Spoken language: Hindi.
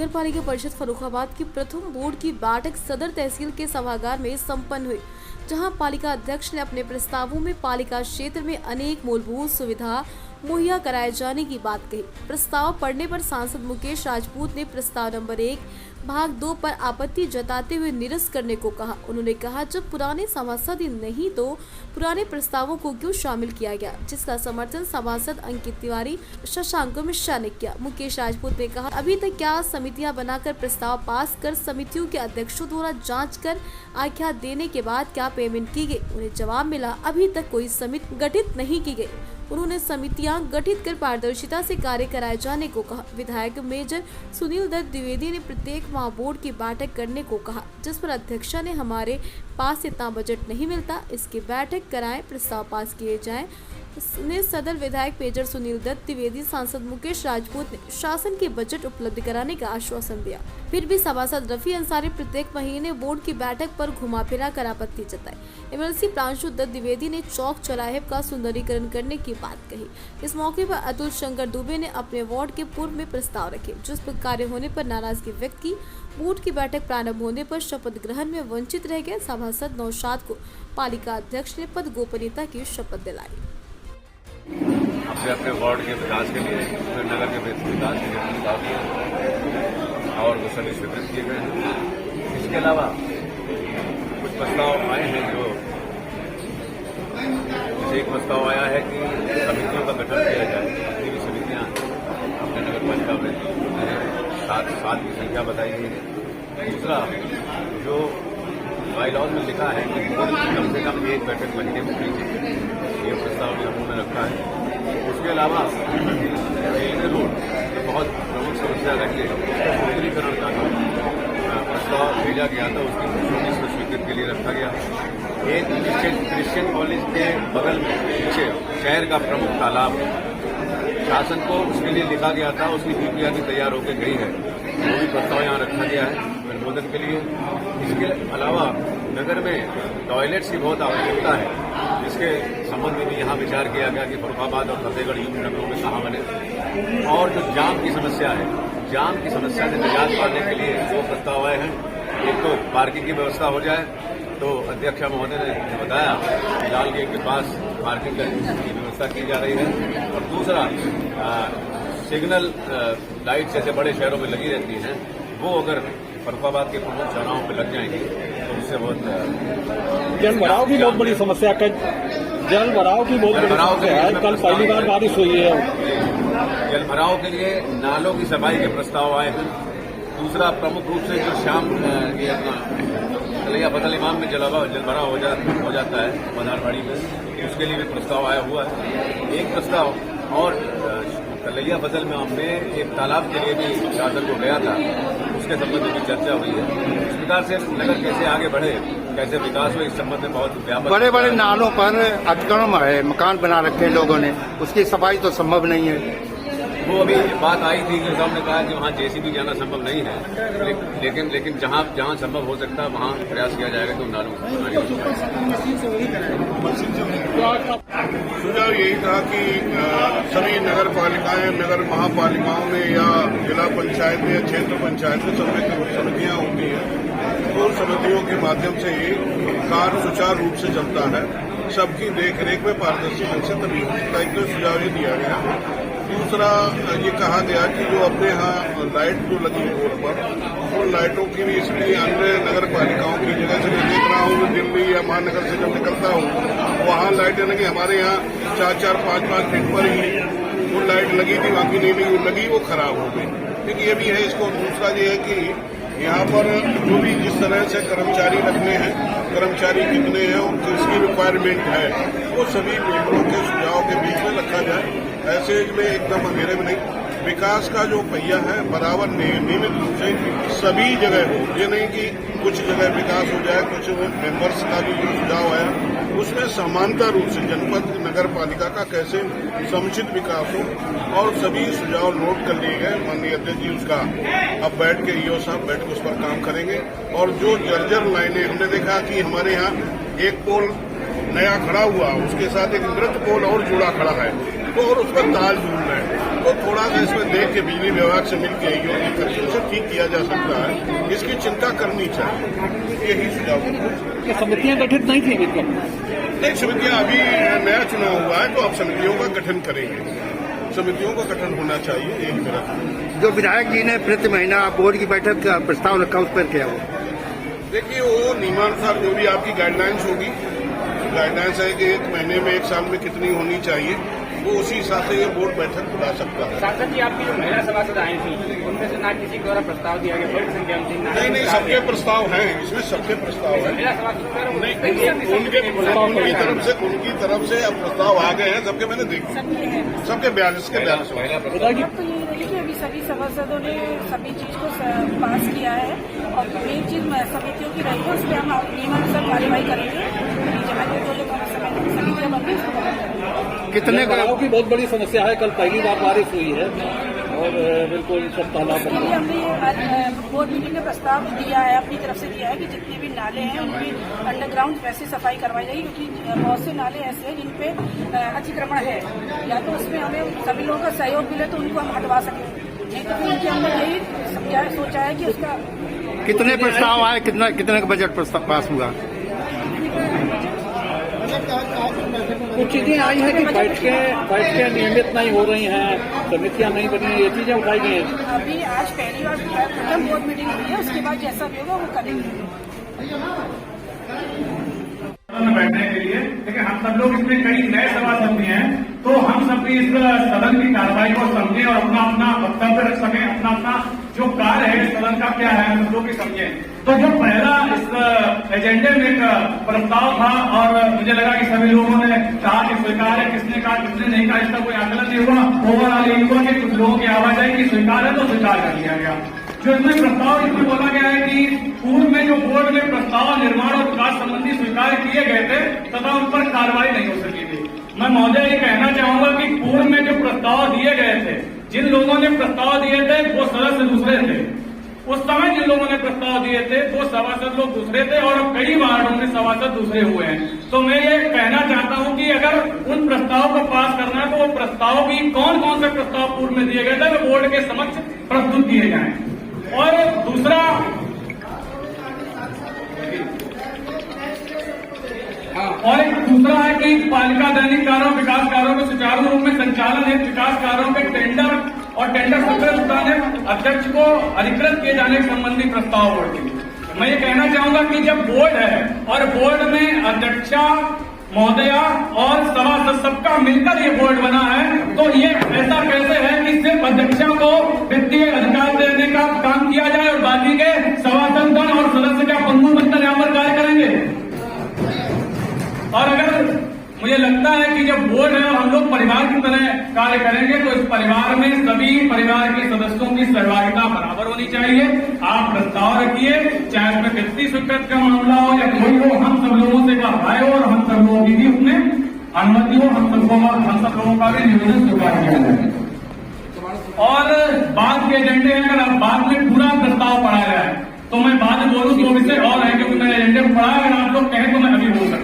नगर पालिका परिषद फर्रुखाबाद की प्रथम बोर्ड की बैठक सदर तहसील के सभागार में संपन्न हुई, जहां पालिका अध्यक्ष ने अपने प्रस्तावों में पालिका क्षेत्र में अनेक मूलभूत सुविधा मुहैया कराए जाने की बात कही। प्रस्ताव पढ़ने पर सांसद मुकेश राजपूत ने प्रस्ताव नंबर 1 भाग 2 पर आपत्ति जताते हुए निरस्त करने को कहा। उन्होंने कहा, जब पुराने सभासद ही नहीं तो पुराने प्रस्तावों को क्यों शामिल किया गया, जिसका समर्थन सभासद अंकित तिवारी, शशांक मिश्रा ने किया। मुकेश राजपूत ने कहा, अभी तक क्या समितियां बनाकर प्रस्ताव पास कर समितियों के अध्यक्षों द्वारा जांच कर आख्या देने के बाद क्या पेमेंट की गई? उन्हें जवाब मिला, अभी तक कोई समिति गठित नहीं की गई। उन्होंने समितियां गठित कर पारदर्शिता से कार्य कराए जाने को कहा। विधायक मेजर सुनील दत्त द्विवेदी ने प्रत्येक माह बोर्ड की बैठक करने को कहा, जिस पर अध्यक्षा ने हमारे पास इतना बजट नहीं मिलता, इसकी बैठक कराएं, प्रस्ताव पास किए जाएं। ने सदर विधायक मेजर सुनील दत्त द्विवेदी, सांसद मुकेश राजपूत ने शासन के बजट उपलब्ध कराने का आश्वासन दिया। फिर भी सभासद रफी अंसारी प्रत्येक महीने बोर्ड की बैठक पर घुमा फिरा कर आपत्ति जताई। एमएलसी प्रांशु दत्त द्विवेदी ने चौक चौराहे का सुंदरीकरण करने की बात कही। इस मौके पर अतुल शंकर दुबे ने अपने वार्ड के पूर्व में प्रस्ताव रखे, जिस पर कार्य होने पर नाराजगी व्यक्त की। बोर्ड की बैठक प्रारंभ होने पर शपथ ग्रहण में वंचित रह गए सभासद नौशाद को पालिका अध्यक्ष ने पद गोपनीयता की शपथ दिलाई। अपने अपने वार्ड के विकास के लिए, अपने नगर के विकास के लिए प्रस्ताव दिए और वो सभी स्वीकृत किए गए हैं। इसके अलावा कुछ प्रस्ताव आए हैं, जो जैसे एक प्रस्ताव आया है कि समितियों का गठन किया जाए। जितनी भी समितियां अपने नगर पालिका में सात की संख्या बताई गई है। दूसरा, जो बाईलॉज में लिखा है कि कम से कम एक बैठक महीने में होनी चाहिए, ये प्रस्ताव भी हमने रखा है। उसके अलावा रेलवे रोड बहुत प्रमुख समस्या रही है, उसका सुंदरीकरण का प्रस्ताव भेजा गया था, उसकी मंजूरी से स्वीकृति के लिए रखा गया। एक क्रिश्चियन कॉलेज के बगल में पीछे शहर का प्रमुख तालाब शासन को उसके लिए लिखा गया था, उसकी डीपीआर भी तैयार होकर गई है, वो भी प्रस्ताव यहाँ रखा गया है अनुमोदन के लिए। इसके अलावा नगर में टॉयलेट्स की बहुत आवश्यकता है, जिसके संबंध में भी यहाँ विचार किया गया कि फर्रुखाबाद और फतेहगढ़ यूं नगरों में कहाँ बने। और जो जाम की समस्या है, जाम की समस्या से निजात पाने के लिए दो प्रस्ताव आए हैं। एक तो पार्किंग की व्यवस्था हो जाए, तो अध्यक्षा महोदय ने बताया लाल गेट के पास पार्किंग की व्यवस्था की जा रही है। और दूसरा, सिग्नल लाइट जैसे बड़े शहरों में लगी रहती हैं, वो अगर फर्रुखाबाद के प्रमुख चौराहों पर लग जाएंगी तो उससे बहुत जल भराव की बहुत बड़ी समस्या है। जल भराव की बहुत बड़ी समस्या है। कल पहली बार बारिश हुई है। जल भराव के लिए नालों की सफाई के प्रस्ताव आए हैं। दूसरा, प्रमुख रूप से जो शाम ये अपना कलैया फजल इमाम में जल भराव हो जाता है मदारवाड़ी में, उसके लिए भी प्रस्ताव आया हुआ है। एक प्रस्ताव और कलैया फजल में हमने एक तालाब के लिए भी शासन को गया था, उसके संबंध में भी चर्चा हुई है। इस प्रकार से नगर कैसे आगे बढ़े, कैसे विकास हो, इस संबंध में बहुत व्यापक बड़े बड़े नालों पर अतिक्रमण है, मकान बना रखे हैं लोगों ने, उसकी सफाई तो संभव नहीं है। वो अभी बात आई थी कि साहब ने कहा कि वहाँ जेसीबी जाना संभव नहीं है, लेकिन जहाँ संभव हो सकता है वहाँ प्रयास किया जाएगा कि उन नालों सुझाव यही था कि सभी नगर पालिकाएं, नगर महापालिकाओं में या जिला पंचायत में या क्षेत्र पंचायत में समितियां होती हैं, तो समितियों के माध्यम से ही कार्य सुचारू रूप से चलता है। सबकी देखरेख में पारदर्शी ढंग से तभी होता है। एक तो सुझाव ये दिया गया। दूसरा, ये कहा गया कि जो अपने यहाँ लाइट जो लगी रोड पर, उन लाइटों की भी इसलिए अन्य नगर पालिकाओं की जगह से मैं देख रहा हूँ, दिल्ली या महानगर से जब निकलता हूँ वहाँ लाइटें लगी, हमारे यहाँ 4-4, 5-5 फीट पर ही वो लाइट लगी थी, बाकी नहीं लगी, वो खराब हो गई। लेकिन ये भी है इसको। दूसरा ये है कि यहाँ पर जो भी जिस तरह से कर्मचारी रखने हैं, कर्मचारी कितने हैं और किसकी रिक्वायरमेंट है, वो सभी मेंबरों के सुझाव के बीच में रखा जाए। ऐसे में एकदम अंधेरे में नहीं, विकास का जो पहिया है बराबर नियमित रूप से सभी जगह हो। ये नहीं कि कुछ जगह विकास हो जाए, कुछ मेंबर्स का भी सुझाव आया उसमें समानता रूप से जनपद नगर पालिका का कैसे समुचित विकास हो, और सभी सुझाव नोट कर लिए गए। माननीय अध्यक्ष जी उसका अब बैठ के ईओ साहब बैठ के उस पर काम करेंगे। और जो जर्जर लाइनें हमने देखा कि हमारे यहाँ एक पोल नया खड़ा हुआ, उसके साथ एक मृत पोल और जुड़ा खड़ा है, तो और उस पर तार झूल रहे हैं। इनको थोड़ा सा इसमें देख के बिजली विभाग से मिलकर योग्य तरीके से ठीक किया जा सकता है, इसकी चिंता करनी चाहिए, यही सुझाव है। समितियां गठित नहीं थी बिल्कुल नहीं, समितियां अभी नया चुनाव हुआ है तो अब समितियों का गठन करेंगे, समितियों का गठन होना चाहिए, यही मेरा। जो विधायक जी ने प्रति महीना बोर्ड की बैठक का प्रस्ताव रखा उस पर क्या हो? देखिए, वो नियमानुसार जो भी आपकी गाइडलाइंस होगी, गाइडलाइंस है कि 1 महीने में 1 साल में कितनी होनी चाहिए, वो उसी हिसाब से ये बोर्ड बैठक बुला सकता है। सांसद जी, आपकी जो महिला सभासद आई थी उनमें से ना किसी द्वारा प्रस्ताव दिया गया, बड़ी संख्या में नहीं, सबके प्रस्ताव हैं, इसमें सबके प्रस्ताव हैं। महिला सभासद उनकी तरफ से अब प्रस्ताव आ गए हैं, सबके मैंने देखे, सबके 42 के 42। देखिए, अभी सभी सभासदों ने सभी चीज को पास किया है और मेन चीज समितियों की रही है, उस पर हम नियमानुसार कार्यवाही करेंगे। समितियां बनगी, कितने जलभराव की बहुत बड़ी समस्या है। कल पहली बार बारिश हुई है और बिल्कुल सब तालाब इसके लिए हमने बोर्ड मीटिंग में प्रस्ताव दिया है, अपनी तरफ से दिया है कि जितने भी नाले हैं उनकी अंडरग्राउंड वैसे सफाई करवाई जाएगी, क्योंकि बहुत से नाले ऐसे हैं जिन पे अतिक्रमण है, या तो उसमें हमें सभी लोगों का सहयोग मिले तो उनको हम हटवा सकें, नहीं तो फिर उनके हमने यही सोचा है कि उसका। कितने प्रस्ताव आए, कितने का बजट प्रस्ताव पास हुआ? कुछ चीजें आई है कि बैठकें नियमित नहीं हो रही हैं, समितियां नहीं बनी, ये चीजें उठाई गई हैं। अभी आज पहली बार प्रथम बोर्ड मीटिंग हुई है, उसके बाद जैसा भी होगा वो करेंगे बैठने के लिए। लेकिन हम सब लोग इसमें कई नए सभासद भी हैं, तो हम सब भी इस सदन की कार्रवाई को समझें और अपना अपना वक्तव्य रख सकें, अपना अपना जो कार्य है सदन का क्या है हम लोग भी समझें। तो जो पहला इस एजेंडे में एक प्रस्ताव था और मुझे लगा कि सभी लोगों ने कहा कि स्वीकार है, किसने कहा किसने नहीं कहा इसका कोई आकलन नहीं हुआ। ओवरऑल ये हुआ कि कुछ लोगों की आवाज आई कि स्वीकार है तो स्वीकार कर लिया गया। जो इसमें प्रस्ताव इसमें बोला गया है कि पूर्व में जो बोर्ड में प्रस्ताव निर्माण और विकास संबंधी स्वीकार किए गए थे तथा उन पर कार्रवाई नहीं हो सकी थी। मैं महोदय ये कहना चाहूंगा कि पूर्व में जो प्रस्ताव दिए गए थे, जिन लोगों ने प्रस्ताव दिए थे वो सदस्य दूसरे थे, उस समय जिन लोगों ने प्रस्ताव दिए थे वो सभासद लोग दूसरे थे और कई वार्डों में सभासद दूसरे हुए हैं। तो मैं ये कहना चाहता हूं कि अगर उन प्रस्ताव को पास करना है तो वो प्रस्ताव भी कौन कौन से प्रस्ताव पूर्व में दिए गए थे वो बोर्ड के समक्ष प्रस्तुत किए जाएं। और दूसरा है कि पालिका दैनिक कार्यों विकास कार्यों के सुचारू रूप में संचालन हेतु विकास कार्यों के टेंडर और टेंडर स्वीकृत होने अध्यक्ष को अधिकृत किए जाने संबंधी प्रस्ताव बोर्ड की। मैं ये कहना चाहूंगा कि जब बोर्ड है और बोर्ड में अध्यक्षा महोदया और सभासद सबका मिलकर ये बोर्ड बना है, तो ये ऐसा कैसे है कि सिर्फ अध्यक्षा को वित्तीय अधिकार देने का काम किया जाए और बाकी के सभासद गण और सदस्य क्या पंगु बनकर यहाँ पर कार्य करेंगे। और अगर मुझे लगता है कि जब बोर्ड है और हम लोग परिवार की तरह कार्य करेंगे तो इस परिवार में सभी परिवार के सदस्यों की सहभागिता बराबर होनी चाहिए। आप प्रस्ताव रखिए, चाहे उसमें वित्तीय स्वीकृत का मामला हो या कोई हो, हम सब लोगों से राय हो और हम सब लोगों की भी उसमें अनुमति हो, हम सब लोगों का भी निवेदन स्वीकार किया जाए। और बाद के एजेंडे अगर आप बाद में पूरा प्रस्ताव पढ़ा जाए तो मैं बाद में बोलूँ तो विषय और है, क्योंकि मैंने एजेंडे में पढ़ा, अगर आप लोग कहें तो मैं अभी बोल सकता हूं।